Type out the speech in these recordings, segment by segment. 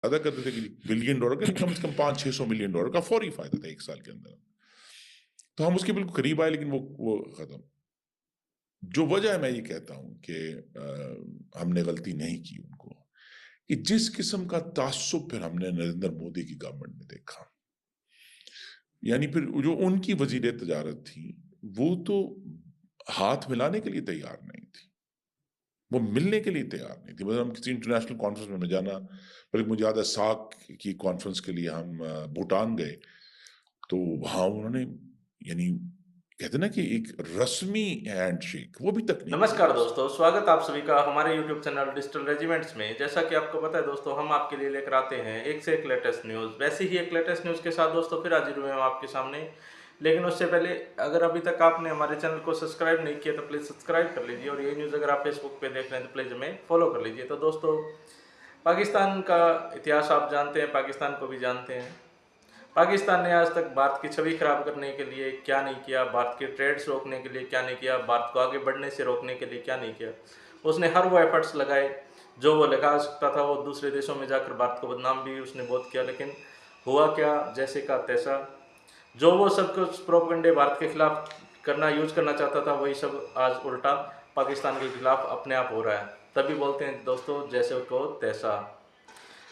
ادا کرتے تھے کہ $1 بلین کا کم سے کم $500-600 ملین کا فوری فائدہ تھا 1 سال کے اندر. تو ہم اس کے بالکل قریب آئے لیکن وہ ختم. جو وجہ ہے میں یہ کہتا ہوں کہ ہم نے غلطی نہیں کی ان کو کہ جس قسم کا تعصب پھر ہم نے نریندر مودی کی گورنمنٹ میں دیکھا، یعنی پھر جو ان کی وزیر تجارت تھی وہ تو ہاتھ ملانے کے لیے تیار نہیں تھی، وہ ملنے کے لیے تیار نہیں تھی. مطلب ہم کسی انٹرنیشنل کانفرنس میں جانا، بلکہ مجھے یاد ہے ساک کی کانفرنس کے لیے ہم بھوٹان گئے تو وہاں انہوں نے یعنی کہتے نا کہ ایک رسمی ہینڈ شیک وہ بھی تک نہیں کی نمسکار ہمارے ساتھ. دوستو، سواگت آپ سبھی کا ہمارے یوٹیوب چینل ڈیجیٹل ریجیمنٹس میں. جیسا کہ آپ کو پتہ ہے دوستو، ہم آپ کے لیے لے کر آتے ہیں ایک سے ایک لیٹسٹ نیوز. ویسے ہی ایک لیٹسٹ نیوز کے ساتھ دوستو پھر حاضر ہوئے ہم آپ کے سامنے. لیکن اس سے پہلے اگر ابھی تک آپ نے ہمارے چینل کو سبسکرائب نہیں کیا تو پلیز سبسکرائب کر لیجیے، اور یہ نیوز اگر آپ فیس بک پہ دیکھ رہے ہیں تو پلیز ہمیں فالو کر لیجیے. تو دوستو، پاکستان کا اتہاس آپ جانتے ہیں، پاکستان کو بھی جانتے ہیں. پاکستان نے آج تک بھارت کی چھوی خراب کرنے کے لیے کیا نہیں کیا، بھارت کے ٹریڈز روکنے کے لیے کیا نہیں کیا، بھارت کو آگے بڑھنے سے روکنے کے لیے کیا نہیں کیا. اس نے ہر وہ ایفرٹس لگائے جو وہ لگا سکتا تھا. وہ دوسرے دیشوں میں جا کر بھارت کو بدنام بھی اس نے بہت کیا، لیکن ہوا کیا؟ جیسے کا تیسا. جو وہ سب کچھ پروپیگنڈے بھارت کے خلاف یوز کرنا چاہتا تھا، وہی سب آج الٹا پاکستان کے خلاف اپنے آپ ہو رہا ہے. تبھی بولتے ہیں دوستو، جیسے کو تیسا.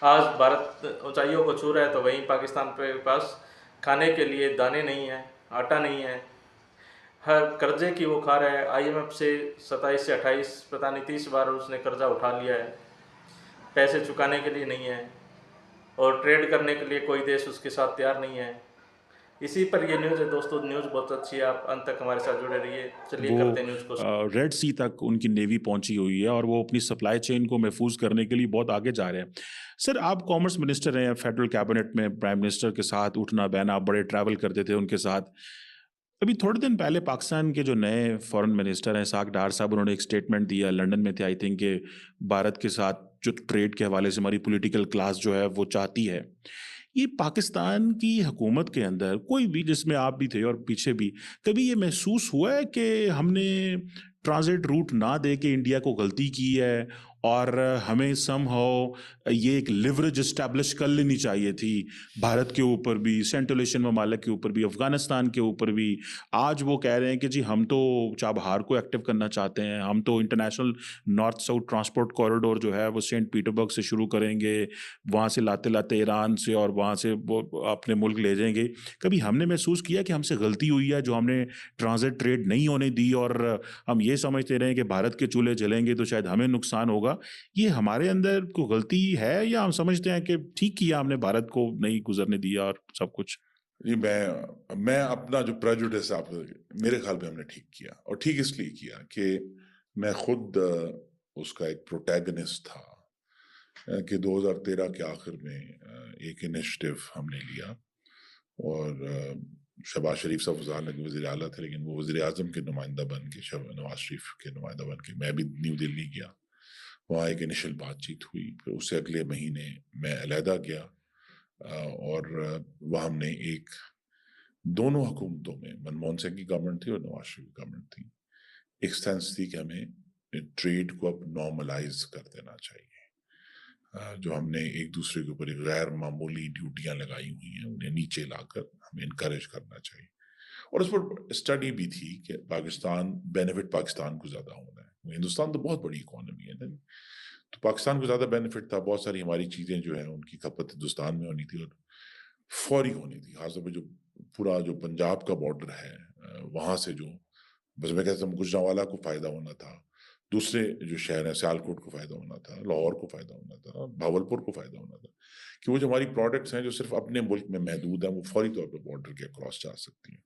آج بھارت اونچائیوں کو چھو رہا ہے تو وہیں پاکستان کے پاس کھانے کے لیے دانے نہیں ہیں، آٹا نہیں ہے. ہر قرضے کی وہ کھا رہا ہے. IMF سے 27 سے 28 پتہ نہیں 30 بار اس نے قرضہ اٹھا لیا ہے. پیسے چکانے کے لیے نہیں ہے، اور ٹریڈ کرنے کے لیے کوئی دیش اس کے ساتھ تیار نہیں ہے. اسی پر یہ نیوز ہے دوستو. نیوز بہت اچھی ہے، آپ انت تک ہمارے ساتھ جڑے رہیے. چلیے وہ کرتے ہیں نیوز کو. ریڈ سی تک ان کی نیوی پہنچی ہوئی ہے اور وہ اپنی سپلائی چین کو محفوظ کرنے کے لیے بہت آگے جا رہے ہیں. سر، آپ کامرس منسٹر ہیں فیڈرل کیبنٹ میں، پرائم منسٹر کے ساتھ اٹھنا بینا، آپ بڑے ٹریول کرتے تھے ان کے ساتھ. ابھی تھوڑے دن پہلے پاکستان کے جو نئے فارن منسٹر ہیں اسحاق ڈار صاحب، انہوں نے ایک اسٹیٹمنٹ دیا، لنڈن میں تھے آئی تھنک، کہ بھارت کے ساتھ جو ٹریڈ کے حوالے سے ہماری پولیٹیکل کلاس جو ہے وہ چاہتی ہے. یہ پاکستان کی حکومت کے اندر کوئی بھی، جس میں آپ بھی تھے اور پیچھے بھی، کبھی یہ محسوس ہوا ہے کہ ہم نے ٹرانزٹ روٹ نہ دے کے انڈیا کو غلطی کی ہے، اور ہمیں سم ہاؤ یہ ایک لیوریج اسٹیبلش کر لینی چاہیے تھی بھارت کے اوپر بھی، سینٹرل ایشین ممالک کے اوپر بھی، افغانستان کے اوپر بھی؟ آج وہ کہہ رہے ہیں کہ جی ہم تو چابہار کو ایکٹیو کرنا چاہتے ہیں، ہم تو international north south transport corridor جو ہے وہ سینٹ پیٹربرگ سے شروع کریں گے، وہاں سے لاتے لاتے ایران سے، اور وہاں سے وہ اپنے ملک لے جائیں گے. کبھی ہم نے محسوس کیا کہ ہم سے غلطی ہوئی ہے جو ہم نے ٹرانزٹ ٹریڈ نہیں ہونے دی، اور ہم یہ سمجھتے رہے کہ بھارت کے چولہے جلیں گے تو شاید ہمیں نقصان ہوگا؟ یہ ہمارے اندر کوئی غلطی ہے یا ہم سمجھتے ہیں کہ ٹھیک کیا ہم نے، بھارت کو نہیں گزرنے دیا اور سب کچھ؟ جی میں اپنا جو پریجوڈس آپ، میرے خیال میں ہم نے ٹھیک کیا، اور ٹھیک اس لیے کیا کہ میں خود اس کا ایک پروٹیگنسٹ تھا کہ 2013 کے آخر میں ایک انیشیٹو ہم نے لیا، اور شہباز شریف صاحب وزیر وزیر اعلیٰ تھے، لیکن وہ وزیر اعظم کے نمائندہ بن کے، نواز شریف کے نمائندہ بن کے، میں بھی نیو دلی گیا. وہاں ایک انیشل بات چیت ہوئی، پھر اس سے اگلے مہینے میں علیحدہ گیا، اور وہاں ہم نے ایک دونوں حکومتوں میں، منموہن سنگھ کی گورنمنٹ تھی اور نواز شریف کی گورنمنٹ تھی، ایک سینس تھی کہ ہمیں ٹریڈ کو اب نارملائز کر دینا چاہیے. جو ہم نے ایک دوسرے کے اوپر غیر معمولی ڈیوٹیاں لگائی ہوئی ہیں انہیں نیچے لا کر ہمیں انکریج کرنا چاہیے. اور اس پر اسٹڈی بھی تھی کہ بینیفٹ پاکستان کو زیادہ ہونا ہے. ہندوستان تو بہت بڑی اکانومی ہے نا، تو پاکستان کو زیادہ بینیفٹ تھا. بہت ساری ہماری چیزیں جو ہیں ان کی کھپت ہندوستان میں ہونی تھی اور فوری ہونی تھی. خاص طور پہ جو پورا جو پنجاب کا بارڈر ہے، وہاں سے جو بس میں کہتا ہوں گجرانوالہ کو فائدہ ہونا تھا، دوسرے جو شہر ہیں سیالکوٹ کو فائدہ ہونا تھا، لاہور کو فائدہ ہونا تھا، بھاولپور کو فائدہ ہونا تھا، کہ وہ جو ہماری پروڈکٹس ہیں جو صرف اپنے ملک میں محدود ہیں، وہ فوری طور پہ بارڈر کے اکراس جا سکتی ہیں،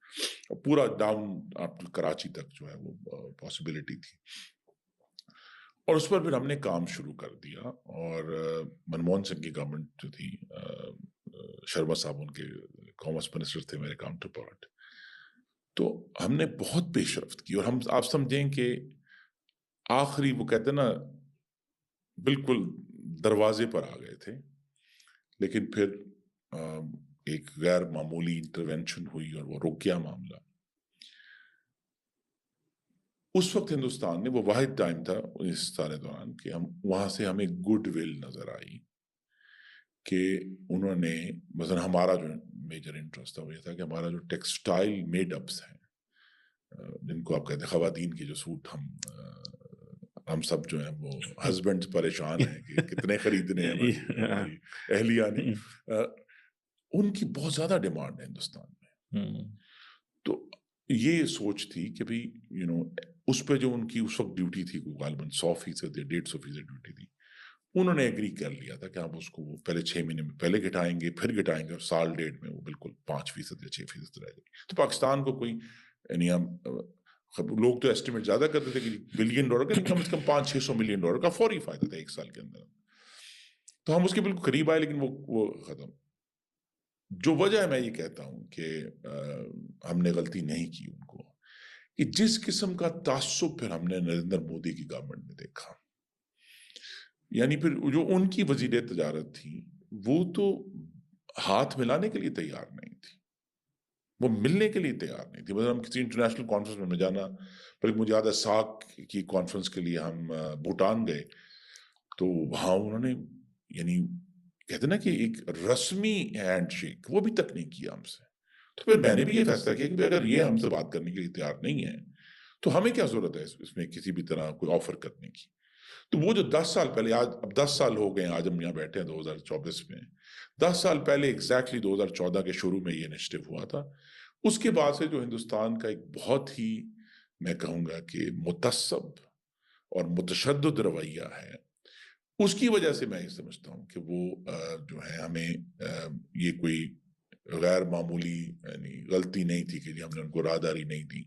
اور پورا ڈاؤن اپ ٹو کراچی تک جو ہے وہ پاسبلٹی تھی. اور اس پر پھر ہم نے کام شروع کر دیا. اور منموہن سنگھ کی گورنمنٹ جو تھی، شرما صاحب ان کے کامرس منسٹر تھے، میرے کاؤنٹر پارٹ، تو ہم نے بہت پیش رفت کی. اور ہم آپ سمجھیں کہ آخری وہ کہتے ہیں نا بالکل دروازے پر آ گئے تھے، لیکن پھر ایک غیر معمولی انٹرونشن ہوئی اور وہ رک گیا معاملہ. اس وقت ہندوستان نے، وہ واحد ٹائم تھا اس سارے دوران کہ ہم وہاں سے ہمیں گڈ ول نظر آئی کہ انہوں نے مثلا ہمارا جو میجر انٹرسٹ تھا وہ یہ تھا کہ ہمارا جو ٹیکسٹائل میڈ اپس ہیں جن کو آپ کہتے ہیں خواتین کے جو سوٹ ہم سب جو ہیں وہ ہسبینڈ پریشان ہیں کہ کتنے خریدنے ہیں ہماری اہلیہ نے ان کی بہت زیادہ ڈیمانڈ ہے ہندوستان میں. تو یہ سوچ تھی کہ بھئی اس پہ جو ان کی اس وقت ڈیوٹی تھی غالباً 100% یا 150% ڈیوٹی تھی, انہوں نے ایگری کر لیا تھا کہ ہم اس کو پہلے 6 مہینے میں پہلے گھٹائیں گے پھر گھٹائیں گے اور سال ڈیڑھ میں وہ بالکل 5% یا 6% رہ گئی. تو پاکستان کو کوئی یعنی ہم لوگ تو ایسٹیمیٹ زیادہ کرتے تھے کہ $1 بلین کا کم از کم $500-600 ملین کا فوری فائدہ تھا ایک سال کے اندر. تو ہم اس کے بالکل قریب آئے لیکن وہ ختم. جو وجہ ہے میں یہ کہتا ہوں کہ ہم نے غلطی نہیں کی ان کو, کہ جس قسم کا تعصب پھر ہم نے نریندر مودی کی گورنمنٹ میں دیکھا, یعنی پھر جو ان کی وزیر تجارت تھی وہ تو ہاتھ ملانے کے لیے تیار نہیں تھی, وہ ملنے کے لیے تیار نہیں تھی. مثلا ہم کسی انٹرنیشنل کانفرنس میں جانا, بلکہ مجھے یاد ہے ساک کی کانفرنس کے لیے ہم بھوٹان گئے تو وہاں انہوں نے یعنی کہتے نا کہ ایک رسمی ہینڈ شیک وہ بھی تک نہیں کیا ہم سے. تو پھر میں نے بھی یہ فیصلہ کیا کہ اگر یہ ہم سے بات کرنے کے لیے تیار نہیں ہے تو ہمیں کیا ضرورت ہے اس میں کسی بھی طرح کوئی آفر کرنے کی. تو وہ جو 10 سال پہلے, آج اب 10 سال ہو گئے ہیں, آج ہم یہاں بیٹھے ہیں 2024 میں, 10 سال پہلے ایگزیکٹلی 2014 کے شروع میں یہ انیشیٹو ہوا تھا. اس کے بعد سے جو ہندوستان کا ایک بہت ہی میں کہوں گا کہ متعصب اور متشدد رویہ ہے, اس کی وجہ سے میں یہ سمجھتا ہوں کہ وہ جو ہے ہمیں یہ کوئی غیر معمولی یعنی غلطی نہیں تھی کہ ہم نے ان کو راہداری نہیں دی.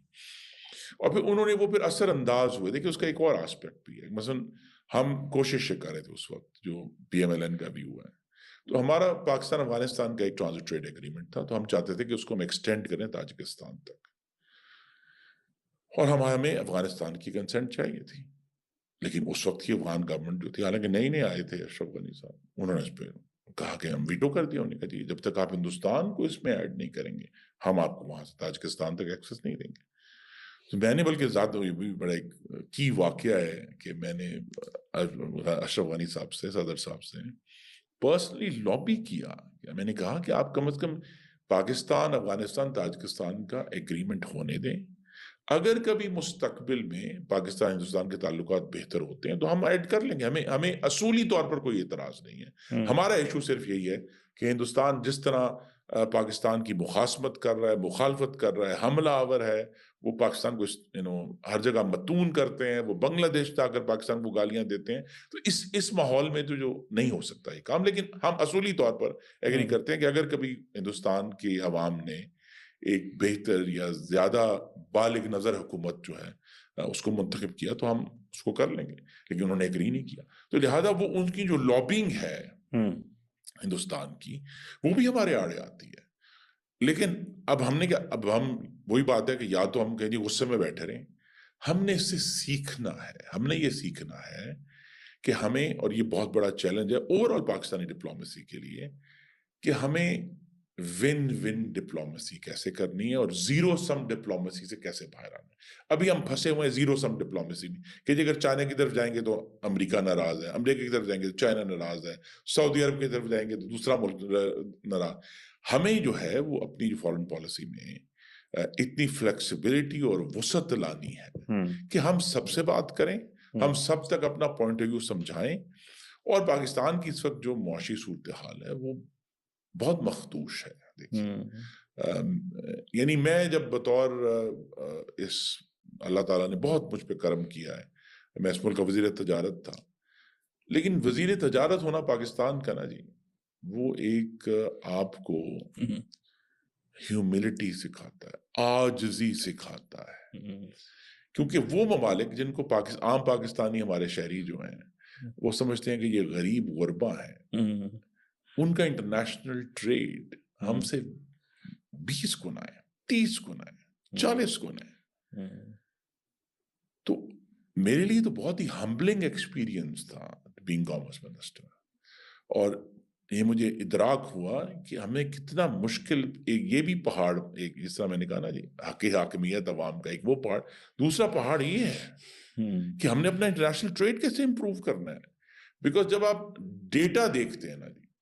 اور پھر انہوں نے وہ پھر اثر انداز ہوئے. دیکھیں اس کا ایک اور آسپیکٹ بھی ہے. مثلا ہم کوشش کر رہے تھے اس وقت جو PMLN کا بھی ہوا ہے, تو ہمارا پاکستان افغانستان کا ایک ٹرانزٹ ٹریڈ ایگریمنٹ تھا, تو ہم چاہتے تھے کہ اس کو ہم ایکسٹینڈ کریں تاجکستان تک, اور ہمیں افغانستان کی کنسنٹ چاہیے تھی. لیکن اس وقت کی افغان گورنمنٹ جو تھی, حالانکہ نئے آئے تھے اشرف غنی صاحب, انہوں نے اس پہ کہا کہ ہم ویٹو کر دیا. انہوں نے کہا جی جب تک آپ ہندوستان کو اس میں ایڈ نہیں کریں گے ہم آپ کو وہاں سے تاجکستان تک ایکسیس نہیں دیں گے. تو میں نے بلکہ ذات بھی بڑا ایک کی واقعہ ہے کہ میں نے اشرف غنی صاحب سے, صدر صاحب سے پرسنلی لابی کیا. میں نے کہا کہ آپ کم از کم پاکستان افغانستان تاجکستان کا ایگریمنٹ ہونے دیں, اگر کبھی مستقبل میں پاکستان ہندوستان کے تعلقات بہتر ہوتے ہیں تو ہم ایڈ کر لیں گے. ہمیں اصولی طور پر کوئی اعتراض نہیں ہے. ہمارا ایشو صرف یہی ہے کہ ہندوستان جس طرح پاکستان کی مخاصمت کر رہا ہے, مخالفت کر رہا ہے, حملہ آور ہے, وہ پاکستان کو ہر جگہ متون کرتے ہیں, وہ بنگلہ دیش جا کر پاکستان کو گالیاں دیتے ہیں. تو اس ماحول میں تو جو نہیں ہو سکتا یہ کام. لیکن ہم اصولی طور پر ایگری کرتے ہیں کہ اگر کبھی ہندوستان کی عوام نے ایک بہتر یا زیادہ بالغ نظر حکومت جو ہے اس کو منتخب کیا تو ہم اس کو کر لیں گے. لیکن انہوں نے ایگری نہیں کیا, تو لہذا وہ ان کی جو لابنگ ہے ہندوستان کی وہ بھی ہمارے آڑے آتی ہے. لیکن اب ہم نے کیا, اب ہم وہی بات ہے کہ یا تو ہم کہیں غصے میں بیٹھے رہیں, ہم نے اس سے سیکھنا ہے. ہم نے یہ سیکھنا ہے کہ ہمیں, اور یہ بہت بڑا چیلنج ہے اوور آل پاکستانی ڈپلومیسی کے لیے, کہ ہمیں ون ون ڈپلومیسی کیسے کرنی ہے اور زیرو سم ڈپلومیسی سے کیسے باہر آنا ہے. ابھی ہم پھنسے ہوئے ہیں زیرو سم ڈپلومیسی میں کہ اگر چائنا کی طرف جائیں گے تو امریکہ ناراض ہے, امریکہ کی طرف جائیں گے تو چائنا ناراض ہے, سعودی عرب کی طرف جائیں گے تو دوسرا ملک ناراض. ہمیں جو ہے وہ اپنی جو فارن پالیسی میں اتنی فلیکسیبلٹی اور وسعت لانی ہے کہ ہم سب سے بات کریں, ہم سب تک اپنا پوائنٹ آف ویو سمجھائیں. اور پاکستان کی اس وقت جو معاشی صورتحال ہے وہ بہت مخدوش ہے. دیکھیے یعنی میں جب بطور اس اللہ تعالیٰ نے بہت مجھ پہ کرم کیا ہے, میں اس ملک کا وزیر تجارت تھا, لیکن وزیر تجارت ہونا پاکستان کا نا جی, وہ ایک آپ کو ہیوملٹی سکھاتا ہے, عاجزی سکھاتا ہے. کیونکہ وہ ممالک جن کو عام پاکستانی ہمارے شہری جو ہیں وہ سمجھتے ہیں کہ یہ غریب غربا ہیں, ان کا انٹرنیشنل ٹریڈ ہم سے 20 گنا ہے, 30 گنا ہے, 40 گنا ہے. تو میرے لیے تو بہت ہی ہمبلنگ ایکسپیرینس تھا بینگ کامرس منسٹر, اور یہ مجھے ادراک ہوا کہ ہمیں کتنا مشکل, یہ بھی پہاڑ, ایک جس طرح میں نے کہا نا جی حاکمیت عوام کا ایک وہ پہاڑ, دوسرا پہاڑ یہ ہے کہ ہم نے اپنا انٹرنیشنل ٹریڈ کیسے امپروو کرنا ہے. بیکاز جب آپ ڈیٹا دیکھتے ہیں نا جی,